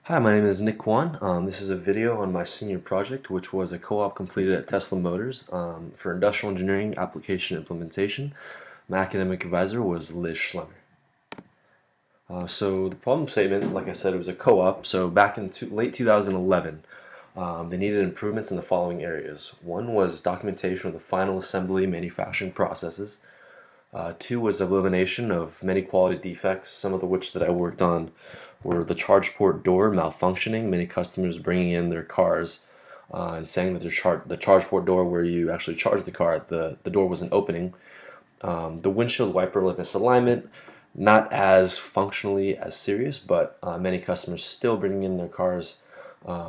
Hi, my name is Nick Kwan. This is a video on my senior project, which was a co-op completed at Tesla Motors for industrial engineering application implementation. My academic advisor was Liz Schlemmer. So the problem statement, like I said, it was a co-op. So back in late 2011, they needed improvements in the following areas. One was documentation of the final assembly manufacturing processes. Two was elimination of many quality defects, some of the which that I worked on were the charge port door malfunctioning, many customers bringing in their cars and saying that the charge port door where you actually charge the car, the door wasn't opening. The windshield wiper misalignment, not as functionally as serious, but many customers still bringing in their cars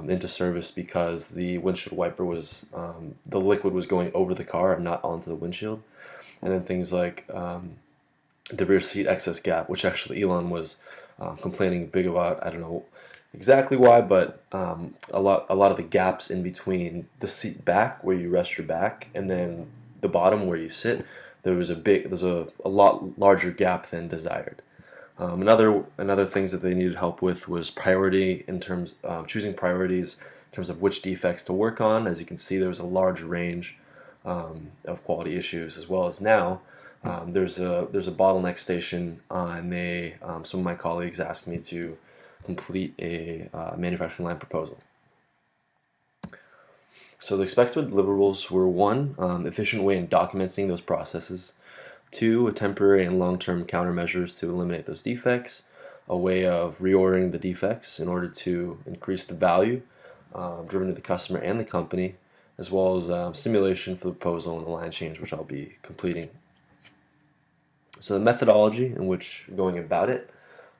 into service because the windshield wiper was, the liquid was going over the car and not onto the windshield. And then things like the rear seat excess gap, which actually Elon was complaining big about. I don't know exactly why, but a lot of the gaps in between the seat back where you rest your back and then the bottom where you sit, there's a lot larger gap than desired. Another things that they needed help with was priority in terms choosing priorities in terms of which defects to work on. As you can see, there was a large range of quality issues, as well as now there's a bottleneck station, and some of my colleagues asked me to complete a manufacturing line proposal. So the expected deliverables were one, efficient way in documenting those processes. Two, a temporary and long-term countermeasures to eliminate those defects. A way of reordering the defects in order to increase the value driven to the customer and the company, as well as simulation for the proposal and the line change, which I'll be completing. So the methodology in which going about it,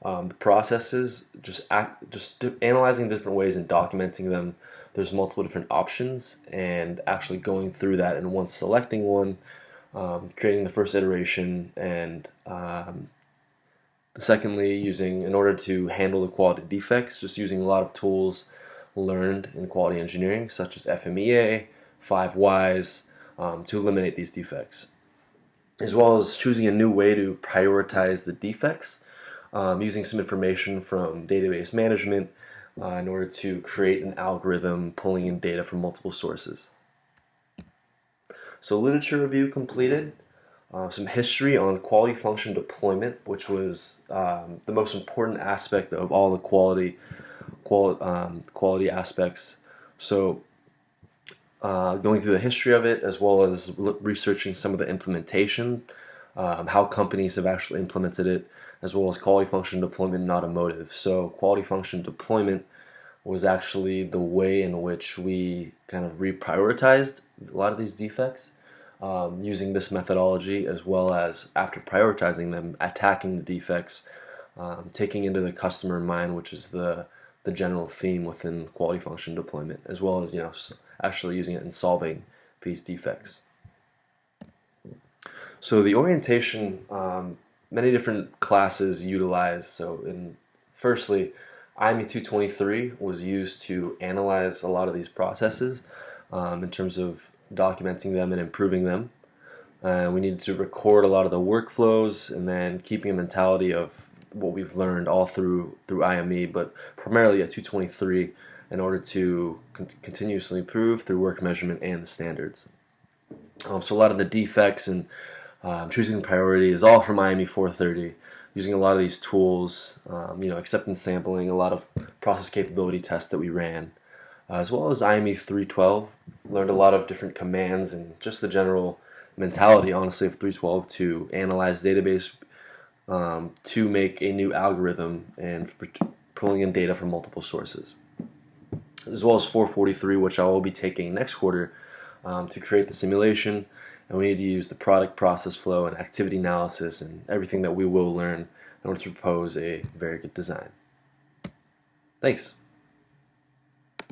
the processes, just analyzing different ways and documenting them. There's multiple different options, and actually going through that, and once selecting one, creating the first iteration, and secondly, in order to handle the quality defects, just using a lot of tools learned in quality engineering, such as FMEA, 5 Whys, to eliminate these defects, as well as choosing a new way to prioritize the defects, using some information from database management in order to create an algorithm pulling in data from multiple sources. So literature review completed, some history on quality function deployment, which was the most important aspect of all the quality aspects. So going through the history of it, as well as researching some of the implementation, how companies have actually implemented it, as well as quality function deployment in automotive. So quality function deployment was actually the way in which we kind of reprioritized a lot of these defects using this methodology, as well as after prioritizing them, attacking the defects, taking into the customer in mind, which is the general theme within quality function deployment, as well as actually using it in solving these defects. So the orientation, many different classes utilized. So firstly, IME 223 was used to analyze a lot of these processes in terms of documenting them and improving them. We needed to record a lot of the workflows, and then keeping a mentality of what we've learned all through IME, but primarily at 223 in order to continuously improve through work measurement and the standards. So a lot of the defects and choosing priority is all from IME 430, using a lot of these tools, acceptance sampling, a lot of process capability tests that we ran, as well as IME 312, learned a lot of different commands and just the general mentality, honestly, of 312 to analyze database, to make a new algorithm and pulling in data from multiple sources, as well as 443, which I will be taking next quarter to create the simulation. And we need to use the product process flow and activity analysis and everything that we will learn in order to propose a very good design. Thanks.